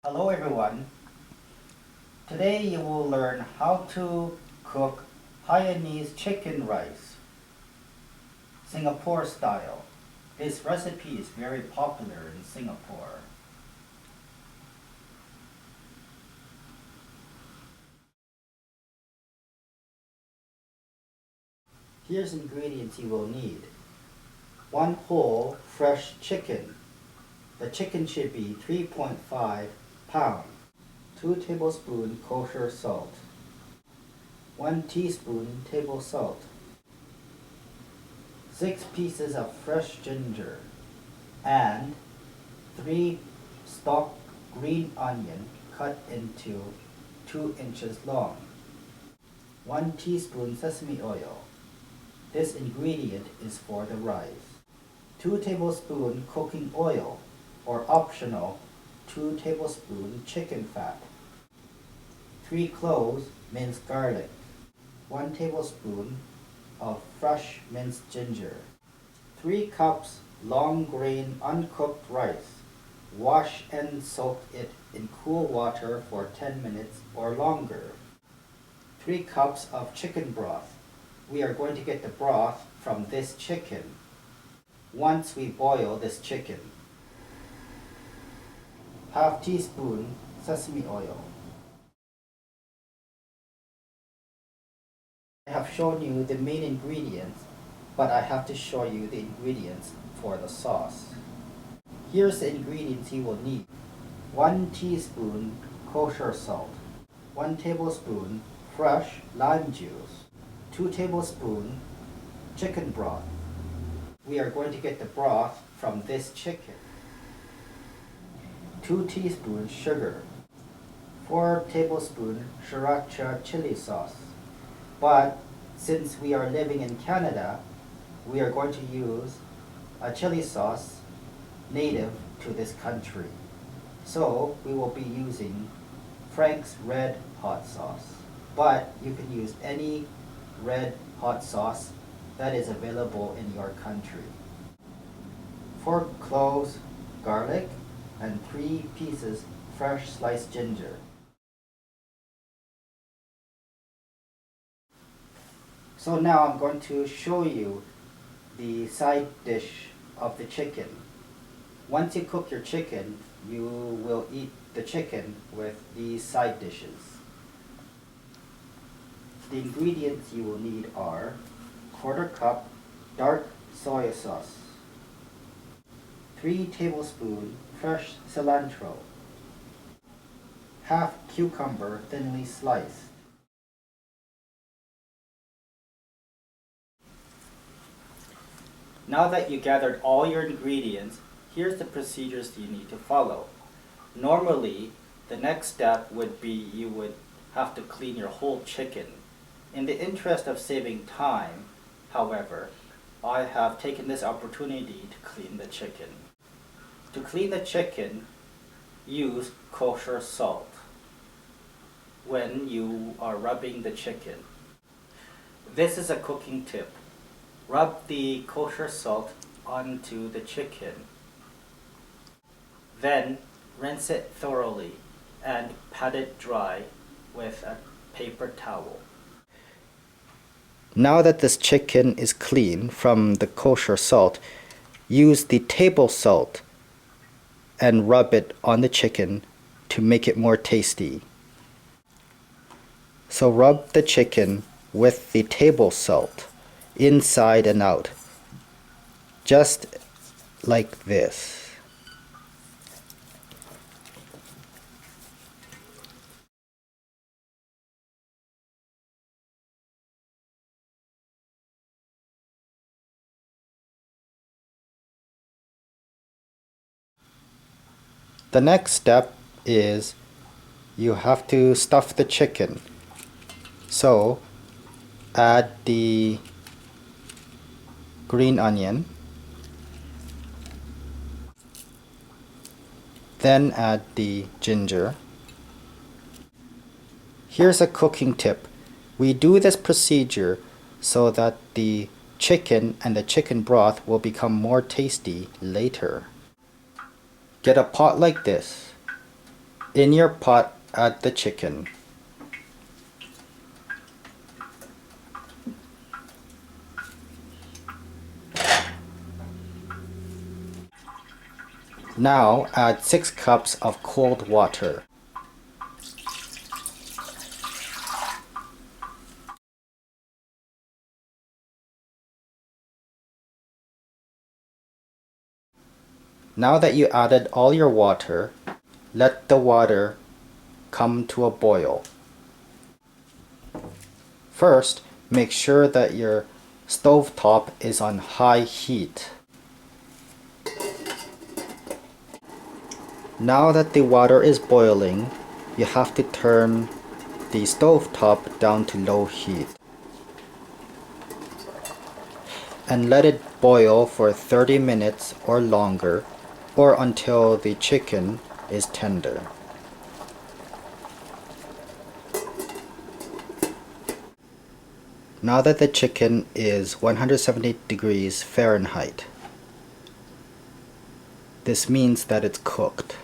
Hello everyone. Today you will learn how to cook Hainanese chicken rice, Singapore style. This recipe is very popular in Singapore. Here's ingredients you will need. 1 whole fresh chicken. The chicken should be 3.5 pounds. 2 tablespoons kosher salt. 1 teaspoon table salt. 6 pieces of fresh ginger. And 3 stalked green onion cut into 2 inches long. 1 teaspoon sesame oil. This ingredient is for the rice. 2 tablespoons cooking oil, or optional, 2 tablespoons chicken fat. 3 cloves minced garlic. 1 tablespoon of fresh minced ginger. 3 cups long grain uncooked rice. Wash and soak it in cool water for 10 minutes or longer. 3 cups of chicken broth. We are going to get the broth from this chicken once we boil this chicken. Half teaspoon sesame oil. I have shown you the main ingredients, but I have to show you the ingredients for the sauce. Here's the ingredients you will need. 1 teaspoon kosher salt. 1 tablespoon fresh lime juice. 2 tablespoons chicken broth. We are going to get the broth from this chicken. 2 teaspoons sugar. 4 tablespoons sriracha chili sauce. But since we are living in Canada, we are going to use a chili sauce native to this country. So we will be using Frank's Red Hot Sauce. But you can use any red hot sauce that is available in your country. 4 cloves garlic and 3 pieces fresh sliced ginger. So now I'm going to show you the side dish of the chicken. Once you cook your chicken, you will eat the chicken with these side dishes. The ingredients you will need are 1/4 cup dark soy sauce, 3 tablespoons fresh cilantro, half cucumber thinly sliced, Now that you gathered all your ingredients, here's the procedures you need to follow. Normally, the next step would be you would have to clean your whole chicken. In the interest of saving time, however, I have taken this opportunity to clean the chicken. To clean the chicken, use kosher salt when you are rubbing the chicken. This is a cooking tip. Rub the kosher salt onto the chicken. Then rinse it thoroughly and pat it dry with a paper towel. Now that this chicken is clean from the kosher salt, use the table salt and rub it on the chicken to make it more tasty. So rub the chicken with the table salt inside and out, just like this. The next step is you have to stuff the chicken. So add the green onion, then add the ginger. Here's a cooking tip. We do this procedure so that the chicken and the chicken broth will become more tasty later. Get a pot like this. In your pot, add the chicken. Now add 6 cups of cold water. Now that you added all your water, let the water come to a boil. First, make sure that your stove top is on high heat. Now that the water is boiling, you have to turn the stove top down to low heat and let it boil for 30 minutes or longer, or until the chicken is tender. Now that the chicken is 170 degrees Fahrenheit, this means that it's cooked.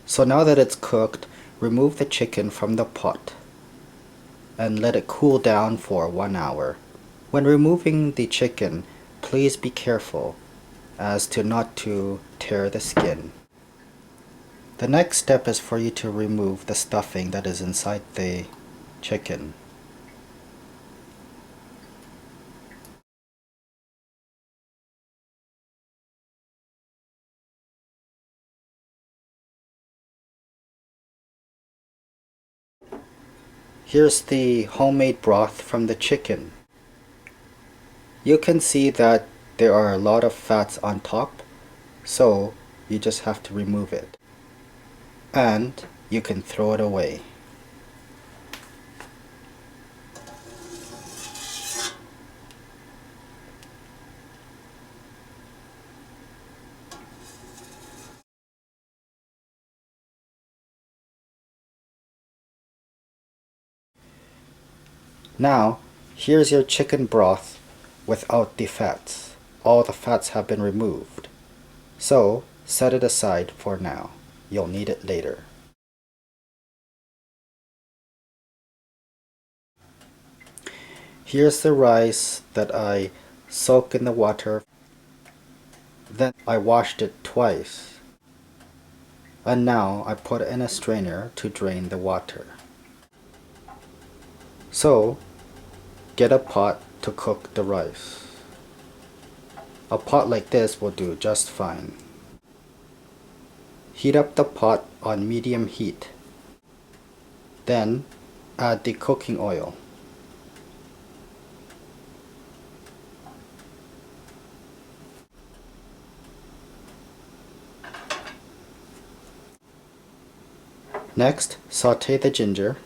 So now that it's cooked, remove the chicken from the pot and let it cool down for 1 hour. When removing the chicken, please be careful as to not to tear the skin. The next step is for you to remove the stuffing that is inside the chicken. Here's the homemade broth from the chicken. You can see that there are a lot of fats on top, so you just have to remove it. And you can throw it away. Now, here's your chicken broth without the fats. All the fats have been removed. So, set it aside for now. You'll need it later. Here's the rice that I soaked in the water. Then I washed it twice. And now I put it in a strainer to drain the water. So, get a pot to cook the rice. A pot like this will do just fine. Heat up the pot on medium heat. Then add the cooking oil. Next, saute the ginger.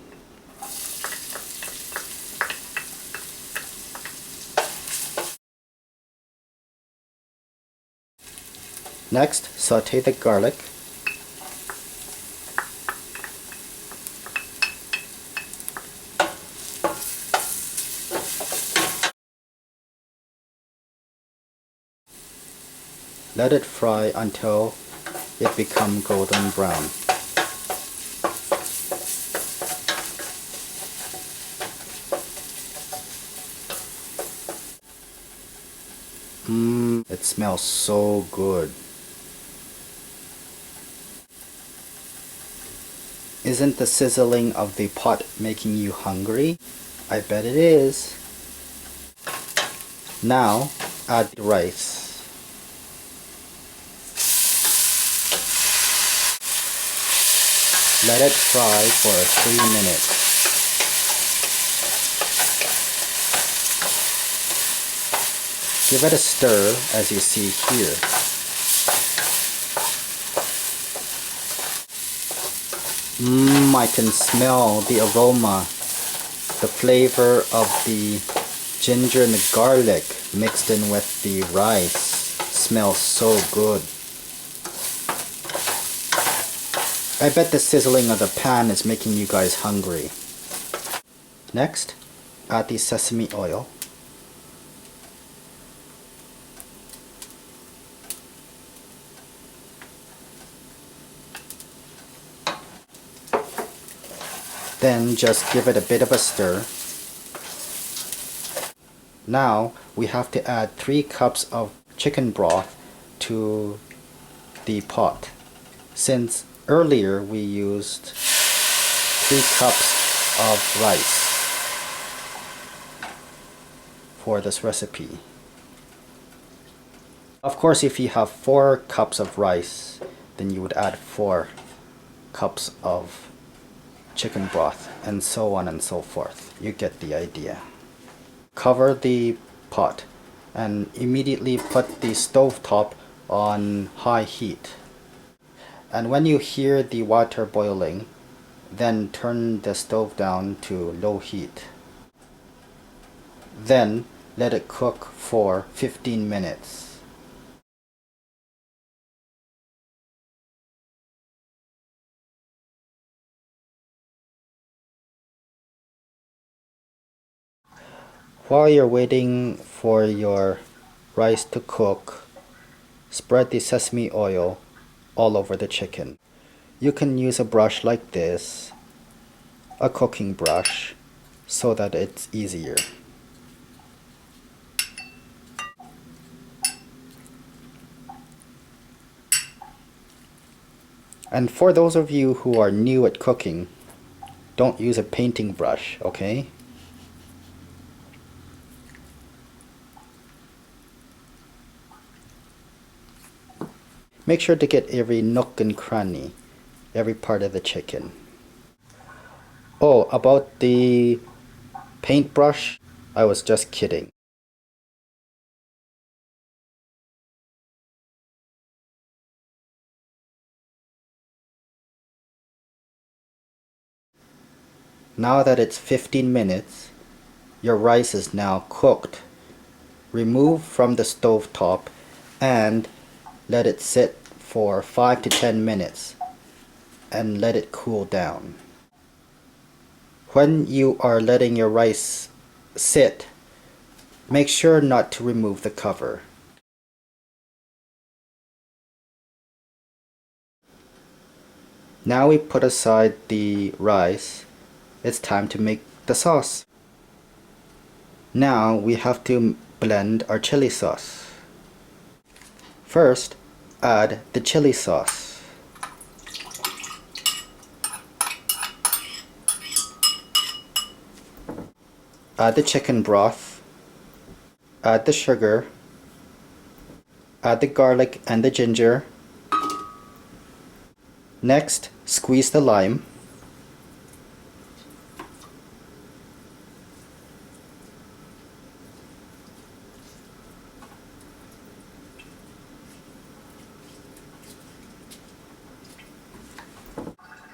Next, saute the garlic. Let it fry until it becomes golden brown. It smells so good. Isn't the sizzling of the pot making you hungry? I bet it is. Now, add the rice. Let it fry for 3 minutes. Give it a stir as you see here. I can smell the aroma, the flavor of the ginger and the garlic mixed in with the rice. Smells so good. I bet the sizzling of the pan is making you guys hungry. Next, add the sesame oil. Then just give it a bit of a stir. Now we have to add 3 cups of chicken broth to the pot. Since earlier we used 3 cups of rice for this recipe. Of course, if you have 4 cups of rice, then you would add 4 cups of chicken broth, and so on and so forth. You get the idea. Cover the pot and immediately put the stove top on high heat. And when you hear the water boiling, then turn the stove down to low heat. Then let it cook for 15 minutes. While you're waiting for your rice to cook, spread the sesame oil all over the chicken. You can use a brush like this, a cooking brush, so that it's easier. And for those of you who are new at cooking, don't use a painting brush, okay? Make sure to get every nook and cranny, every part of the chicken. Oh, about the paintbrush, I was just kidding. Now that it's 15 minutes, your rice is now cooked. Remove from the stove top and let it sit for 5 to 10 minutes and let it cool down. When you are letting your rice sit, make sure not to remove the cover. Now we put aside the rice. It's time to make the sauce. Now we have to blend our chili sauce. First, add the chili sauce. Add the chicken broth. Add the sugar. Add the garlic and the ginger. Next, squeeze the lime.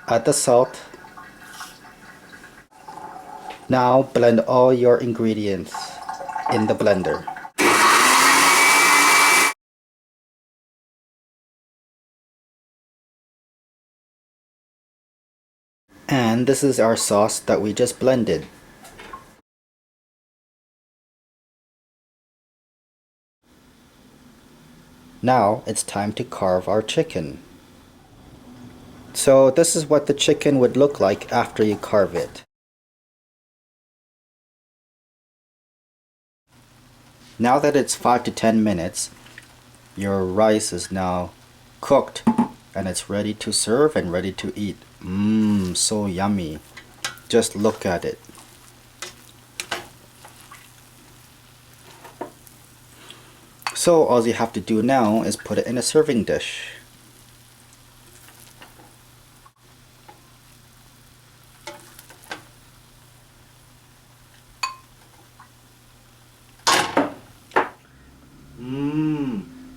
Add the salt. Now blend all your ingredients in the blender. And this is our sauce that we just blended. Now it's time to carve our chicken. So this is what the chicken would look like after you carve it. Now that it's 5 to 10 minutes, your rice is now cooked and it's ready to serve and ready to eat. Mmm, so yummy. Just look at it. So all you have to do now is put it in a serving dish.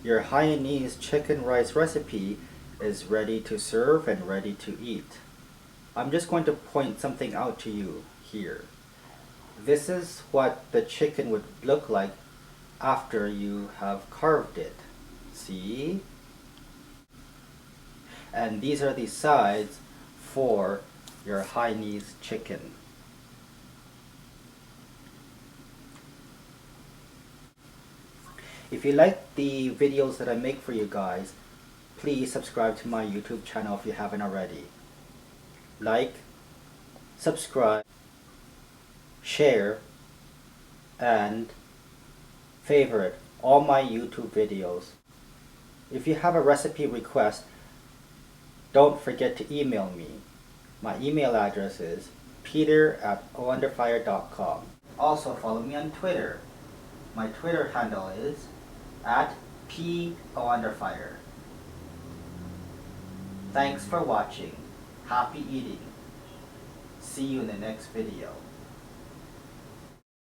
Your Hainanese chicken rice recipe is ready to serve and ready to eat. I'm just going to point something out to you here. This is what the chicken would look like after you have carved it. See? And these are the sides for your Hainanese chicken. If you like the videos that I make for you guys, please subscribe to my YouTube channel if you haven't already. Like, subscribe, share, and favorite all my YouTube videos. If you have a recipe request, don't forget to email me. My email address is peter@ounderfire.com. Also follow me on Twitter. My Twitter handle is @pounderfire. Thanks for watching. Happy eating. See you in the next video.